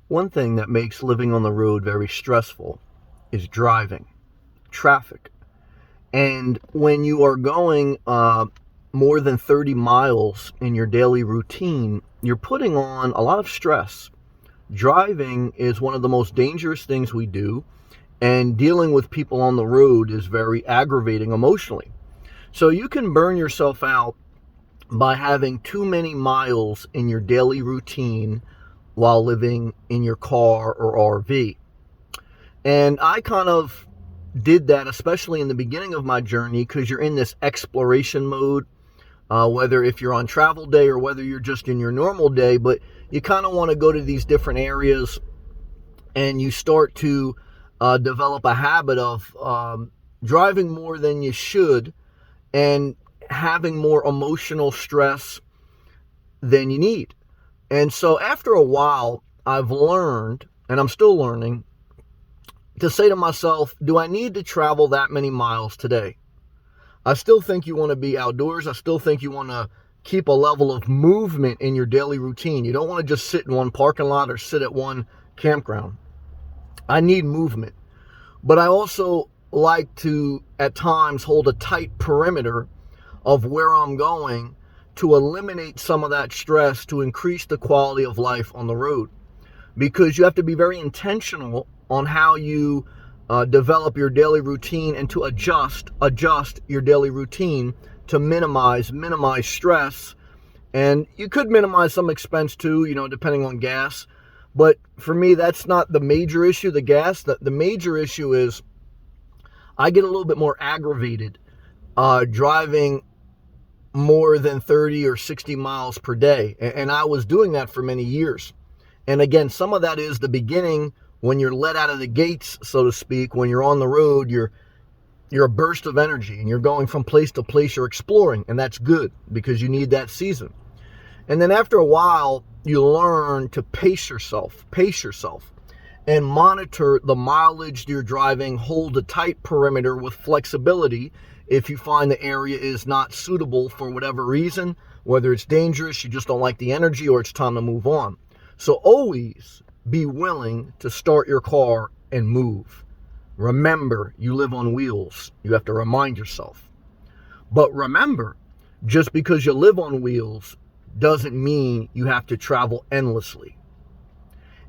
One thing that makes living on the road very stressful is driving, traffic. And when you are going more than 30 miles in your daily routine, you're putting on a lot of stress. Driving is one of the most dangerous things we do, and dealing with people on the road is very aggravating emotionally. So you can burn yourself out by having too many miles in your daily routine while living in your car or RV. And I kind of did that, especially in the beginning of my journey, because you're in this exploration mode, whether if you're on travel day or whether you're just in your normal day, but you kind of want to go to these different areas and you start to develop a habit of driving more than you should and having more emotional stress than you need. And so after a while, I've learned, and I'm still learning, to say to myself, do I need to travel that many miles today? I still think you want to be outdoors. I still think you want to keep a level of movement in your daily routine. You don't want to just sit in one parking lot or sit at one campground. I need movement. But I also like to, at times, hold a tight perimeter of where I'm going to eliminate some of that stress, to increase the quality of life on the road. Because you have to be very intentional on how you develop your daily routine and to adjust your daily routine to minimize stress. And you could minimize some expense too, depending on gas. But for me, that's not the major issue, the gas. The major issue is I get a little bit more aggravated driving more than 30 or 60 miles per day. And I was doing that for many years. And again, some of that is the beginning when you're let out of the gates, so to speak. When you're on the road, you're a burst of energy and you're going from place to place, you're exploring, and that's good because you need that season. And then after a while, you learn to pace yourself and monitor the mileage you're driving, hold a tight perimeter with flexibility if you find the area is not suitable for whatever reason, whether it's dangerous, you just don't like the energy, or it's time to move on. So always be willing to start your car and move. Remember, you live on wheels. You have to remind yourself. But remember, just because you live on wheels doesn't mean you have to travel endlessly.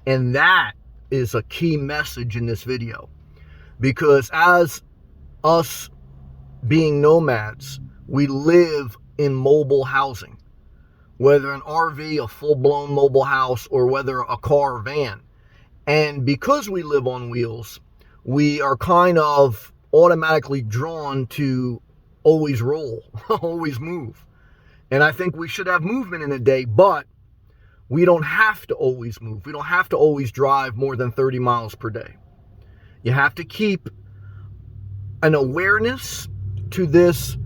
And that is a key message in this video. Because as us being nomads, we live in mobile housing. Whether an RV, a full-blown mobile house, or whether a car or van. And because we live on wheels, we are kind of automatically drawn to always roll, always move. And I think we should have movement in a day, but we don't have to always move. We don't have to always drive more than 30 miles per day. You have to keep an awareness to this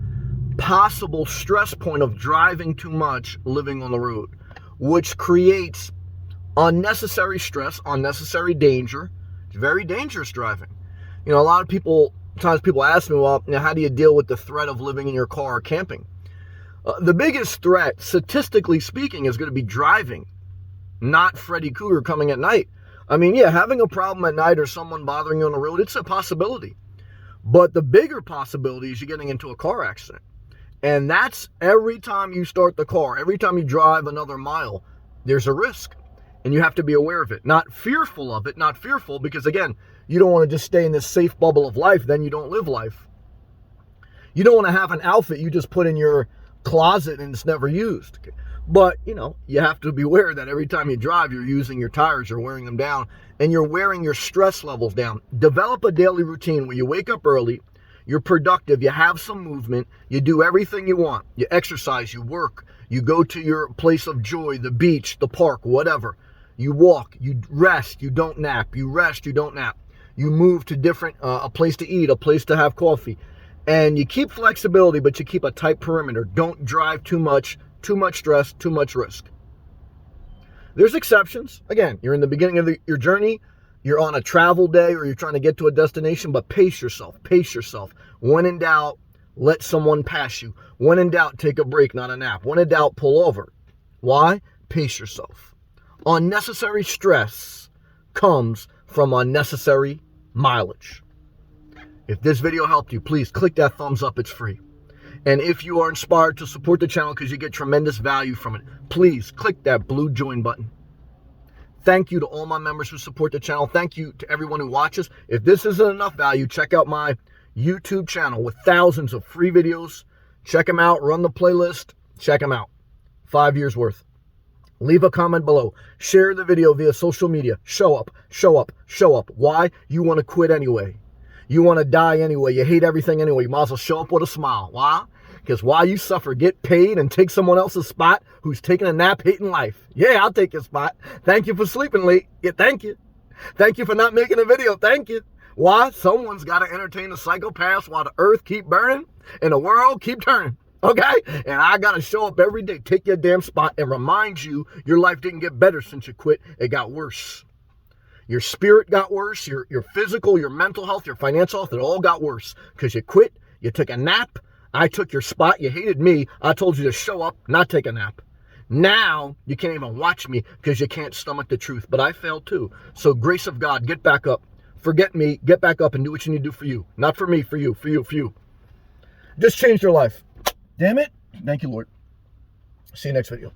possible stress point of driving too much, living on the road, which creates unnecessary stress, unnecessary danger. It's very dangerous driving. A lot of times people ask me, well, how do you deal with the threat of living in your car or camping? The biggest threat, statistically speaking, is going to be driving, not Freddy Krueger coming at night. Having a problem at night or someone bothering you on the road, it's a possibility. But the bigger possibility is you getting into a car accident. And that's every time you start the car, every time you drive another mile, there's a risk. And you have to be aware of it. Not fearful of it, because again, you don't want to just stay in this safe bubble of life, then you don't live life. You don't want to have an outfit you just put in your closet and it's never used. But, you have to be aware that every time you drive, you're using your tires, you're wearing them down, and you're wearing your stress levels down. Develop a daily routine where you wake up early, you're productive, you have some movement, you do everything you want. You exercise, you work, you go to your place of joy, the beach, the park, whatever. You walk, you rest, you don't nap. You rest, you don't nap. You move to different, a place to eat, a place to have coffee. And you keep flexibility, but you keep a tight perimeter. Don't drive too much stress, too much risk. There's exceptions. Again, you're in the beginning of your journey, you're on a travel day, or you're trying to get to a destination, but pace yourself. When in doubt, let someone pass you. When in doubt, take a break, not a nap. When in doubt, pull over. Why? Pace yourself. Unnecessary stress comes from unnecessary mileage. If this video helped you, please click that thumbs up. It's free. And if you are inspired to support the channel because you get tremendous value from it, please click that blue join button. Thank you to all my members who support the channel. Thank you to everyone who watches. If this isn't enough value, check out my YouTube channel with thousands of free videos. Check them out. Run the playlist. Check them out. 5 years worth. Leave a comment below. Share the video via social media. Show up, show up, show up. Why? You want to quit anyway. You want to die anyway. You hate everything anyway. You might as well show up with a smile. Why? Because while you suffer, get paid and take someone else's spot who's taking a nap hating life. Yeah, I'll take your spot. Thank you for sleeping late. Yeah, thank you. Thank you for not making a video. Thank you. Why? Someone's got to entertain the psychopaths while the earth keep burning and the world keep turning. Okay? And I got to show up every day, take your damn spot, and remind you your life didn't get better since you quit. It got worse. Your spirit got worse. Your physical, your mental health, your financial health, it all got worse because you quit. You took a nap. I took your spot. You hated me. I told you to show up, not take a nap. Now you can't even watch me because you can't stomach the truth. But I failed too. So grace of God, get back up. Forget me. Get back up and do what you need to do for you. Not for me, for you, for you, for you. Just change your life. Damn it. Thank you, Lord. See you next video.